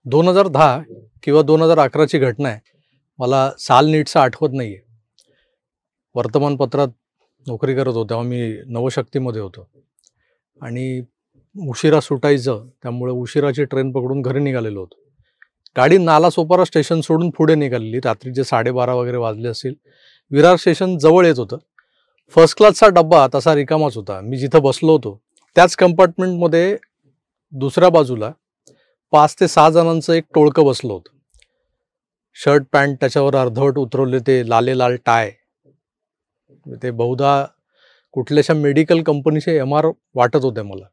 2010 किंवा 2011ची घटना आहे. मला साल नीटचं आठवत नाही आहे. वर्तमानपत्रात नोकरी करत होतो तेव्हा मी नवशक्तीमध्ये होतो आणि उशिरा सुटायचं, त्यामुळे उशिराची ट्रेन पकडून घरी निघालेलो होतो. गाडी नालासोपारा स्टेशन सोडून पुढे निघालेली. रात्रीचे 12:30 वगैरे वाजले असतील. विरार स्टेशन जवळ येत होतं. फर्स्ट क्लासचा डब्बा तसा रिकामाच होता. मी जिथं बसलो होतो त्याच कंपार्टमेंटमध्ये दुसऱ्या बाजूला 5 ते 6 जणांचं एक टोळकं बसलं होतं. शर्ट पॅन्ट त्याच्यावर अर्धवट उतरवले, ते लाल टाय, ते बहुधा कुठल्याशा मेडिकल कंपनीचे MR वाटत होते मला.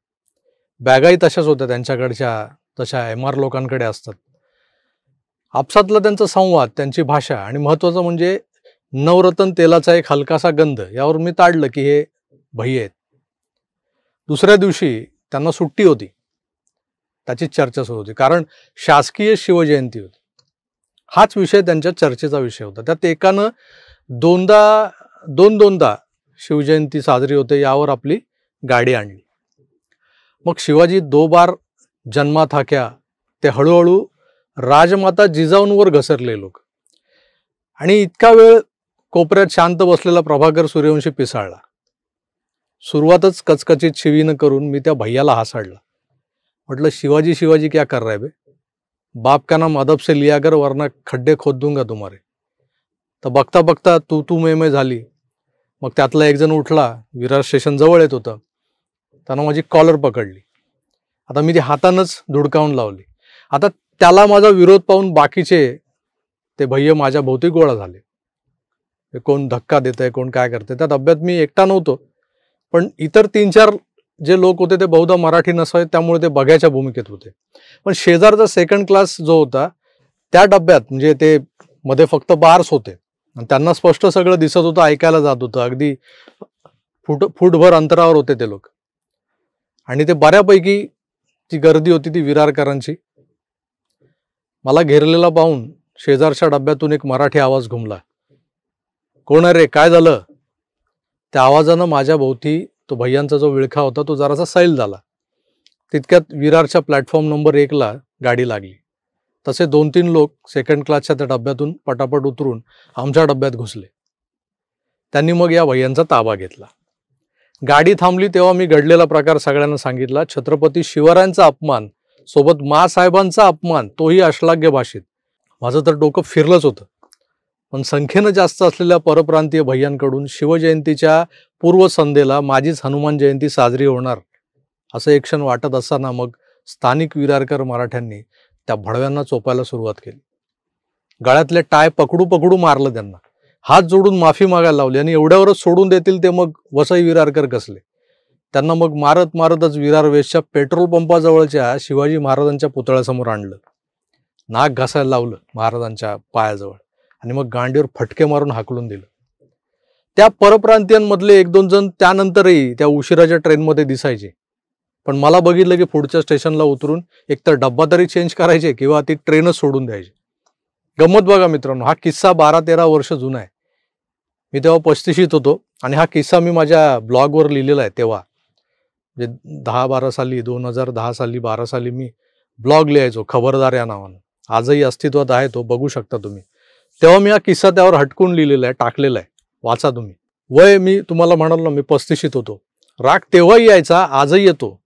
बॅगाही तशाच होत्या त्यांच्याकडच्या, तशा MR लोकांकडे असतात. आपसातला त्यांचा संवाद, त्यांची भाषा आणि महत्त्वाचं म्हणजे नवरत्न तेलाचा एक हलकासा गंध, यावर मी ताडलं की हे भैय्ये आहेत. दुसऱ्या दिवशी त्यांना सुट्टी होती. त्याची चर्चा सुरू होती, कारण शासकीय शिवजयंती होती. हाच विषय त्यांच्या चर्चेचा विषय होता. त्यात एकानं दोनदा शिवजयंती साजरी होते यावर आपली गाडी आणली. मग शिवाजी 2 बार जन्मा था क्या, ते हळूहळू राजमाता जिजाऊंवर घसरले लोक. आणि इतका वेळ कोपऱ्यात शांत बसलेला प्रभाकर सूर्यवंशी पिसाळला. सुरुवातच कचकचित शिवीनं करून मी त्या भैयाला हासाडला. म्हटलं, शिवाजी शिवाजी क्या कर रहा है बे, बाप का नाम अदब से लिया कर वरना खड्डे खोद दूंगा तुम्हारे. तर बघता बघता तू मैं झाली. मग त्यातला एक जण उठला. विरार स्टेशन जवळ येत होतं. त्यानं माझी कॉलर पकडली. आता मी ती हातानंच धुडकावून लावली. आता त्याला माझा विरोध पाहून बाकीचे ते भैये माझ्या भोवती गोळा झाले. कोण धक्का देत आहे, कोण काय करते. त्या डब्यात मी एकटा नव्हतो, पण इतर 3-4 जे लोक होते ते बहुधा मराठी नसावे, त्यामुळे ते बघ्याच्या भूमिकेत होते. पण शेजारचा सेकंड क्लास जो होता त्या डब्यात, म्हणजे ते मध्ये फक्त बार्स होते आणि त्यांना स्पष्ट सगळं दिसत होतं, ऐकायला जात होतं. अगदी फूटभर अंतरावर होते ते लोक. आणि ते बऱ्यापैकी ती गर्दी होती ती विरारकरांची. मला घेरलेला पाहून शेजारच्या डब्यातून एक मराठी आवाज घुमला. कोण आहे रे, काय झालं? त्या आवाजानं माझ्या भोवती तो भैयांचा जो विळखा होता तो जरासा सैल झाला. तितक्यात विरारच्या प्लॅटफॉर्म नंबर 1ला गाडी लागली. तसे 2-3 लोक सेकंड क्लासच्या त्या डब्यातून पटापट उतरून आमच्या डब्यात घुसले. त्यांनी मग या भैयांचा ताबा घेतला. गाडी थांबली तेव्हा मी घडलेला प्रकार सगळ्यांना सांगितला. छत्रपती शिवरायांचा अपमान सोबत मासाहेबांचा अपमान, तोही अश्लाघ्य भाषेत. माझं तर डोकं फिरलंच होतं. पण संख्येनं जास्त असलेल्या परप्रांतीय भैयांकडून शिवजयंतीच्या पूर्वसंध्येला माझीच हनुमान जयंती साजरी होणार असं एक क्षण वाटत असताना मग स्थानिक विरारकर मराठ्यांनी त्या भडव्यांना चोपायला सुरुवात केली. गळ्यातले टाय पकडू मारलं त्यांना. हात जोडून माफी मागायला लावली आणि एवढ्यावरच सोडून देतील ते मग वसई विरारकर कसले. त्यांना मग मारतच विरार वेस्टच्या पेट्रोल पंपाजवळच्या शिवाजी महाराजांच्या पुतळ्यासमोर आणलं. नाक घासायला लावलं महाराजांच्या पायाजवळ आणि मग गांडीवर फटके मारून हाकलून दिलं. त्या परप्रांतीयांमधले 1-2 जण त्यानंतरही त्या उशिराच्या ट्रेनमध्ये दिसायचे. पण मला बघितलं की पुढच्या स्टेशनला उतरून एकतर डब्बा तरी चेंज करायचे किंवा ती ट्रेनच सोडून द्यायची. गंमत बघा मित्रांनो, हा किस्सा 12-13 वर्ष जुना आहे. मी तेव्हा 35शीत होतो आणि हा किस्सा मी माझ्या ब्लॉगवर लिहिलेला आहे. तेव्हा म्हणजे 10-12 साली, 2010 साली 12 साली मी ब्लॉग लिहायचो खबरदार या नावानं. आजही अस्तित्वात आहे तो, बघू शकता तुम्ही. तेव्हा मी हा किस्सा त्यावर हटकून लिहिलेला आहे, टाकलेला आहे. वाचा तुम्ही. वय मी तुम्हाला म्हणालो ना, मी 35शीत होतो. राग तेव्हाही यायचा, आजही येतो.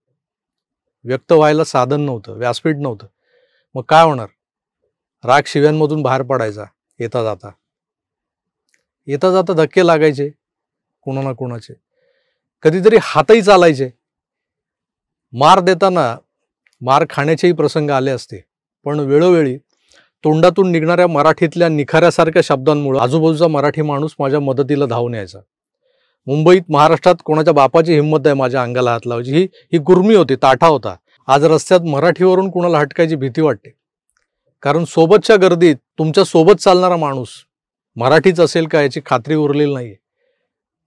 व्यक्त व्हायला साधन नव्हतं, व्यासपीठ नव्हतं. मग काय होणार? राग शिव्यांमधून बाहेर पडायचा. येता जाता धक्के लागायचे कोणा ना कोणाचे. कधीतरी हातही चालायचे. मार देताना मार खाण्याचेही प्रसंग आले असते. पण वेळोवेळी तोंडातून निघणाऱ्या मराठीतल्या निखाऱ्यासारख्या शब्दांमुळे आजूबाजूचा मराठी माणूस माझ्या मदतीला धावून यायचा. मुंबईत, महाराष्ट्रात कोणाच्या बापाची हिंमत आहे माझ्या अंगाला हात लावायची? ही गुरमी होती, ताठा होता. आज रस्त्यात मराठीवरून कुणाला हटकायची भीती वाटते. कारण सोबतच्या गर्दीत तुमच्या सोबत चालणारा माणूस मराठीच असेल का याची खात्री उरलेली नाहीये.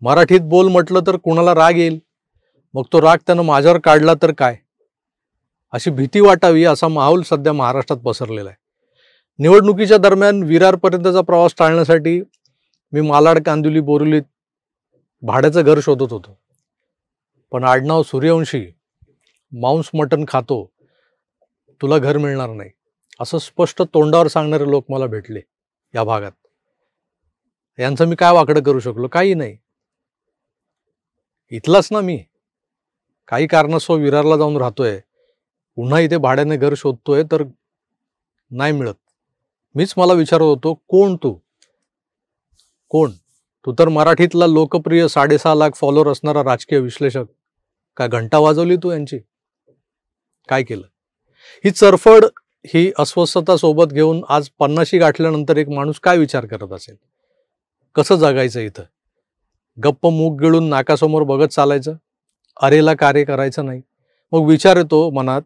मराठीत बोल म्हटलं तर कुणाला राग येईल. मग तो राग त्यानं माझ्यावर काढला तर काय, अशी भीती वाटावी असा माहोल सध्या महाराष्ट्रात पसरलेला आहे. निवडणुकीच्या दरम्यान विरारपर्यंतचा प्रवास टाळण्यासाठी मी मालाड, कांदिवली, बोरिवलीत भाड्याचं घर शोधत होतो. पण आडनाव सूर्यवंशी, मांस मटण खातो, तुला घर मिळणार नाही. असं स्पष्ट तोंडावर सांगणारे लोक मला भेटले या भागात. यांचं मी काय वाकडं करू शकलो? काही नाही. इथलाच ना मी. काही कारणास्तव विरारला जाऊन राहतोय, पुन्हा इथे भाड्याने घर शोधतोय, तर नाही मिळत. मीच मला विचारत होतो, कोण तू? कोण तू? तर मराठीतला लोकप्रिय 6.5 लाख फॉलोअर असणारा राजकीय विश्लेषक. काय घंटा वाजवली तू यांची? काय केलं? ही चरफड, ही अस्वस्थता सोबत घेऊन आज 50शी गाठल्यानंतर एक माणूस काय विचार करत असेल? कसं जगायचं इथं? गप्प मूग गिळून नाकासमोर बघत चालायचं? अरेला कार्य करायचं नाही? मग विचार येतो मनात,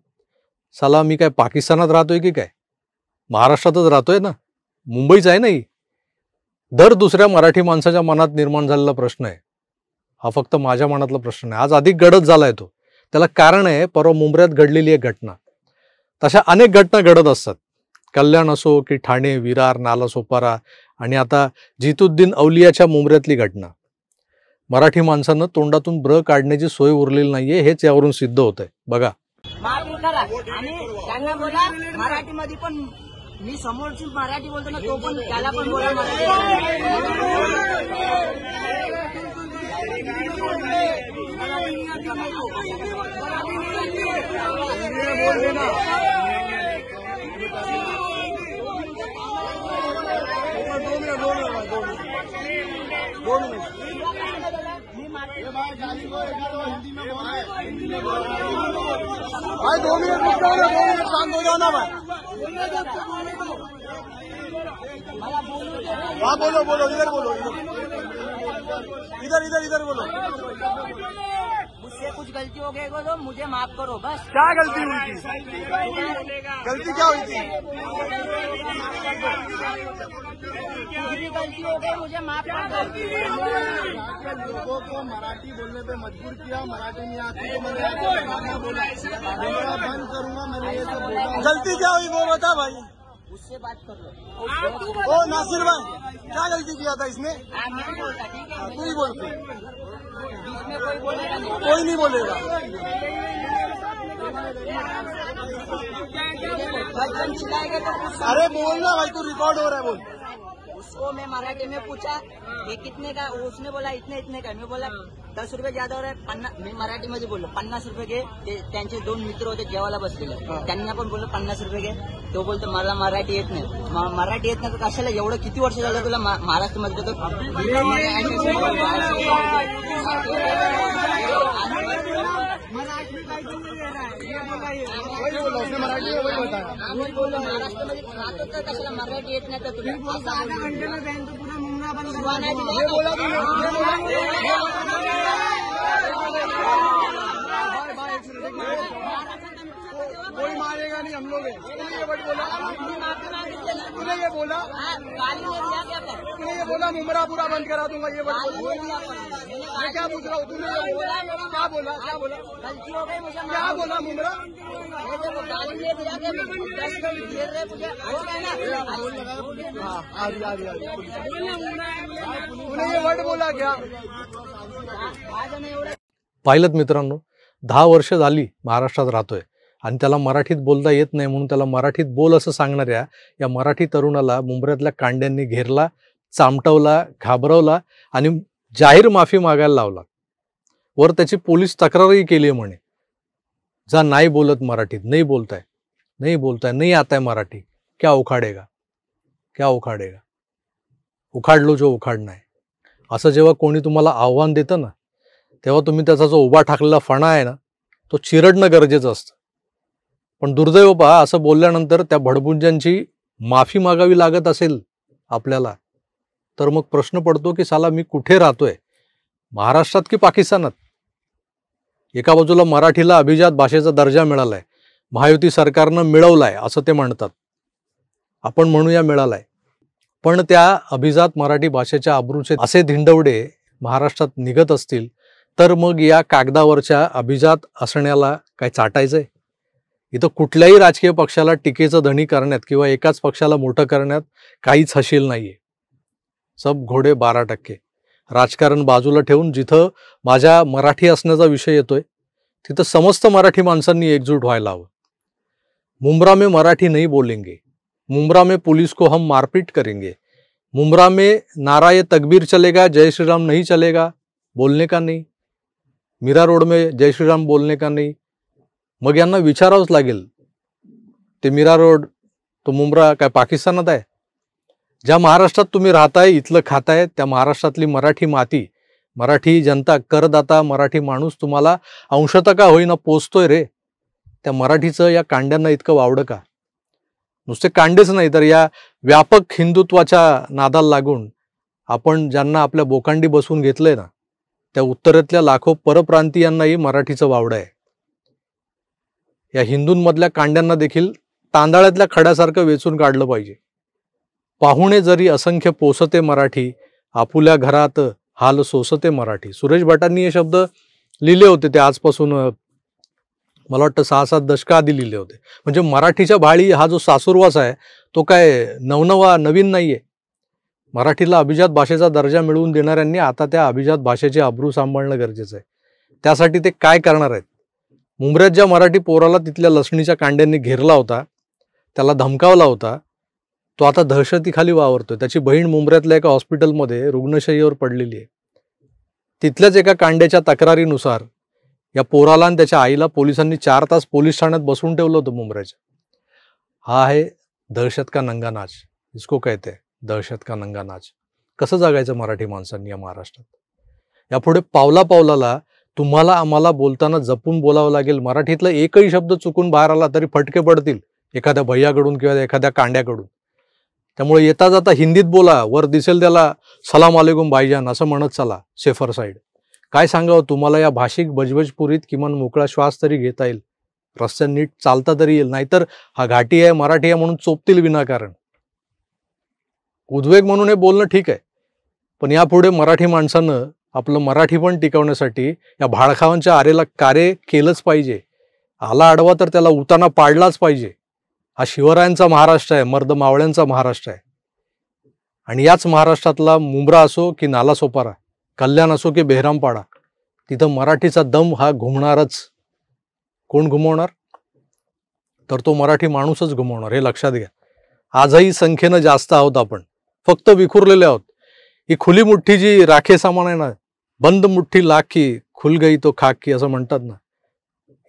साला मी काय पाकिस्तानात राहतोय की काय? महाराष्ट्रातच राहतोय ना, मुंबईच आहे नाही. दर दुसऱ्या मराठी माणसाच्या मनात निर्माण झालेला प्रश्न आहे हा. फक्त माझ्या मनातला प्रश्न नाही. आज अधिक गडद झालाय तो. त्याला कारण आहे परवा मुंबऱ्यात घडलेली एक घटना. तशा अनेक घटना घडत असतात. कल्याण असो की ठाणे, विरार, नालासोपारा आणि आता जितुद्दीन औलियाच्या मुंबऱ्यातली घटना. मराठी माणसानं तोंडातून ब्र काढण्याची सोय उरलेली नाहीये, हेच यावरून सिद्ध होत आहे. बघा. त्यांना बोला मराठीमध्ये पण, मी समोरची मराठी बोलतो ना, तो पण त्याला पण बोला मराठी. भाई 2 मिनट रुक जाओ ना, 2 मिनट शांत हो जाओ ना भाई. हाँ बोलो बोलो, इधर बोलो, इधर इधर इधर बोलो. मुझसे कुछ गलती हो गई तो मुझे माफ करो बस. क्या गलती हुई थी? गलती क्या हुई थी? गलती हो गई, मुझे माफ कर दो. लोगों को मराठी बोलने पे मजबूर किया, मराठी नहीं आती तो मैंने बोला बंद करूंगा. मैंने ये सब बोला. गलती क्या हुई वो बता भाई. उससे बात कर लो. ओ नासिर भाई, क्या गलती किया था इसने? नहीं बोलता, ठीक है. तू ही बोलते. इसमें कोई बोलेगा नहीं. कोई नहीं बोलेगा. बच्चन चिल्लाएगा तो कुछ. अरे बोल ना भाई, तू रिकॉर्ड हो रहा है, बोल. उसको मैं मराठी में पूछा ये कितने का, उसने बोला इतने इतने का. मैं बोला 10 रुपये ज्यादा हो रहा है. 50, मी मराठीमध्ये बोललो 50 रुपये घे. त्यांचे 2 मित्र होते जेवायला बसलेले, त्यांना पण बोललो 50 रुपये घे. तो बोलतो मला मराठी येत नाही. मराठी येत नाही तर कशाला? एवढं किती वर्ष झालं तुला महाराष्ट्रामध्ये? तो महाराष्ट्रामध्ये राहतो तर कशाला मराठी येत नाही तर तुला? कोई मारेगा नहीं, हम लोग हैं. तूने ये वर्ड बोला, तूने ये बोला, तूने ये बोला मुमरा पूरा बंद करा दूंगा, ये वर्ड बोला. मैं क्या पूछ रहा हूँ? तूने क्या बोला? क्या बोला? गलती हो गई मुझे. क्या बोला मुमरा? गाली दे दिया कि 10 मिनट घेर रहे मुझे. हो गया ना. हाँ आ रही. तूने ये वर्ड बोला क्या? पाहिलं मित्रांनो, 10 वर्ष झाली महाराष्ट्रात राहतोय आणि त्याला मराठीत बोलता येत नाही म्हणून त्याला मराठीत बोल असं सांगणाऱ्या या मराठी तरुणाला मुंबऱ्यातल्या कांड्यांनी घेरला, चामटवला, घाबरवला आणि जाहीर माफी मागायला लावला. वर त्याची पोलीस तक्रारही केली म्हणे. जा, नाही बोलत मराठीत, नहीं बोलताय, नहीं आता है मराठी, क्या उखाडेगा, क्या उखाडेगा. उखाड लो जो उखाडना है. असं जेव्हा कोणी तुम्हाला आव्हान देतं ना, तेव्हा तुम्ही त्याचा जो उभा ठाकलेला फणा आहे ना, तो चिरडणं गरजेचं असतं. पण दुर्दैव पहा, असं बोलल्यानंतर त्या भडबुंजांची माफी मागावी लागत असेल आपल्याला, तर मग प्रश्न पडतो की साला मी कुठे राहतोय, महाराष्ट्रात की पाकिस्तानात? एका बाजूला मराठीला अभिजात भाषेचा दर्जा मिळालाय, महायुती सरकारनं मिळवलाय असं ते म्हणतात, आपण म्हणूया मिळालाय. पण त्या अभिजात मराठी भाषेच्या अब्रूचे असे धिंडवडे महाराष्ट्रात निघत असतील तर मग या कागदावरच्या अभिजात असण्याला काय चाटायचंय? इथं कुठल्याही राजकीय पक्षाला टीकेचं धनी करण्यात किंवा एकाच पक्षाला मोठं करण्यात काहीच हशील नाहीये. सब घोडे 12%. राजकारण बाजूला ठेवून जिथं माझ्या मराठी असण्याचा विषय येतोय तिथं समस्त मराठी माणसांनी एकजूट व्हायला हवं. मुंब्रा में मराठी नहीं बोलेंगे, मुंब्रा में पुलिस को हम मारपीट करेंगे, मुंब्रा में नारा ये तकबीर चलेगा, जय श्री राम नहीं चलेगा, बोलने का नाही, मीरा रोड में जय श्री राम बोलने का नाही. मग यांना विचारावंच लागेल, ते मीरा रोड तो मुंब्रा काय पाकिस्तानात आहे? ज्या महाराष्ट्रात तुम्ही राहताय, इथलं खाताय, त्या महाराष्ट्रातली मराठी माती, मराठी जनता, करदाता, मराठी माणूस तुम्हाला अंशतः का होईना पोचतोय रे. त्या मराठीचं या कांड्यांना इतकं वावडं का? नुसते कांडेच नाही तर या व्यापक हिंदुत्वाच्या नादाला लागून आपण ज्यांना आपल्या बोकांडी बसवून घेतलंय ना, त्या उत्तरेतल्या लाखो परप्रांतीयांनाही मराठीचं वावडं आहे. या हिंदूंमधल्या कांड्यांना देखील तांदळातल्या खड्यासारखं वेचून काढलं पाहिजे. पाहुणे जरी असंख्य पोसते मराठी, आपुल्या घरात हाल सोसते मराठी. सुरेश भटांनी हे शब्द लिहिले होते, ते आजपासून मला वाटतं 6-7 दशक आधी लिहिले होते. म्हणजे मराठीच्या भाळी हा जो सासुरवास आहे तो काय नवीन नाहीये. मराठीला अभिजात भाषेचा दर्जा मिळवून देणाऱ्यांनी आता त्या अभिजात भाषेचे अब्रू सांभाळणं गरजेचं आहे. त्यासाठी ते काय करणार आहेत? मुंब्र्यात ज्या मराठी पोराला तिथल्या लसणीच्या कांड्यांनी घेरला होता, त्याला धमकावला होता, तो आता दहशतीखाली वावरतोय. त्याची बहीण मुंब्र्यातल्या एका हॉस्पिटलमध्ये रुग्णशय्येवर पडलेली आहे. तिथल्याच एका कांड्याच्या तक्रारीनुसार या पोराला आणि त्याच्या आईला पोलिसांनी 4 तास पोलीस ठाण्यात बसवून ठेवलं होतं मुंब्र्याच्या. हा आहे दहशत का नंगा नाच, इसको कहते हैं दहशत का नंगा नाच. कसं जगायचं मराठी माणसांनी या महाराष्ट्रात? यापुढे पावला पावलाला तुम्हाला आम्हाला बोलताना जपून बोलावं लागेल. मराठीतला एकही शब्द चुकून बाहेर आला तरी फटके पडतील एखाद्या भैयाकडून किंवा एखाद्या कांड्याकडून. त्यामुळे येता जाता हिंदीत बोला, वर दिसेल त्याला सलाम अलैकुम भाईजान असं म्हणत चला सेफर साईड. काय सांगावं तुम्हाला, या भाषिक बजबजपुरीत किमान मोकळा श्वास तरी घेता येईल, रस्त्यात नीट चालता तरी येईल. नाहीतर हा घाटी आहे, मराठी आहे म्हणून चोपतील विनाकारण. उद्वेग म्हणून हे बोलणं ठीक आहे, पण यापुढे मराठी माणसानं आपलं मराठी पण टिकवण्यासाठी या भाडखावांच्या आरेला कार्य केलंच पाहिजे. आला आडवा तर त्याला उताना पाडलाच पाहिजे. हा शिवरायांचा महाराष्ट्र आहे, मर्द मावळ्यांचा महाराष्ट्र आहे. आणि याच महाराष्ट्रातला मुंब्रा असो की नालासोपारा, कल्याण असो की बेहरामपाडा, तिथं मराठीचा दम हा घुमणारच. कोण घुमवणार? तर तो मराठी माणूसच घुमवणार, हे लक्षात घ्या. आजही संख्येनं जास्त आहोत आपण, फक्त विखुरलेले आहोत. ही खुली मुठ्ठी जी राखे सामान आहे ना, बंद मुठ्ठी लाखी खुल गई तो खाकी असं म्हणतात ना,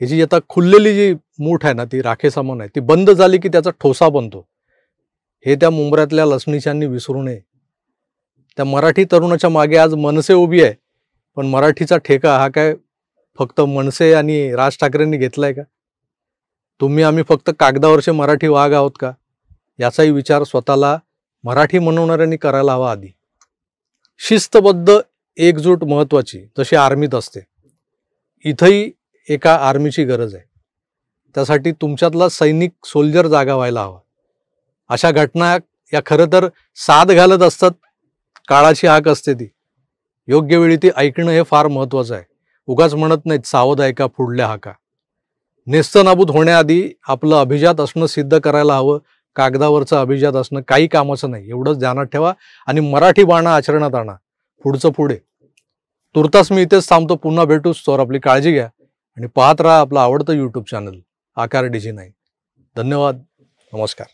ही जी आता खुललेली जी मूठ आहे ना, ती राखे सामान आहे. ती बंद झाली की त्याचा ठोसा बनतो. हे त्या मुंब्र्यातल्या लसणीच्यांनी विसरू नये. त्या मराठी तरुणाच्या मागे आज मनसे उभी आहे, पण मराठीचा ठेका हा काय फक्त मनसे आणि राज ठाकरेंनी घेतलाय का? तुम्ही आम्ही फक्त कागदावरचे मराठी वाघ आहोत का? याचाही विचार स्वतःला मराठी म्हणवणाऱ्यांनी करायला हवा. आधी शिस्तबद्ध एकजूट महत्वाची, जशी आर्मीत असते. इथंही एका आर्मीची गरज आहे. त्यासाठी तुमच्यातला सैनिक सोल्जर जागा व्हायला हवा. अशा घटना या खरं तर साथ घालत असतात, काळाची हाक असते ती. योग्य वेळी ती ऐकणं हे फार महत्वाचं आहे. उगाच म्हणत नाहीत सावध ऐका पुढल्या हाका. नेस्तनाबूत होण्याआधी आपलं अभिजात असणं सिद्ध करायला हवं. कागदावरचं अभिजात असणं काही कामाचं नाही, एवढंच ध्यानात ठेवा. आणि मराठी बाणा आचरणात आणा. पुढचं पुढे. तुर्तास मी इथेच थांबतो. पुन्हा भेटूच. तर आपली काळजी घ्या आणि पाहत राहा आपलं आवडतं YouTube चॅनल आकार DG9. धन्यवाद. नमस्कार.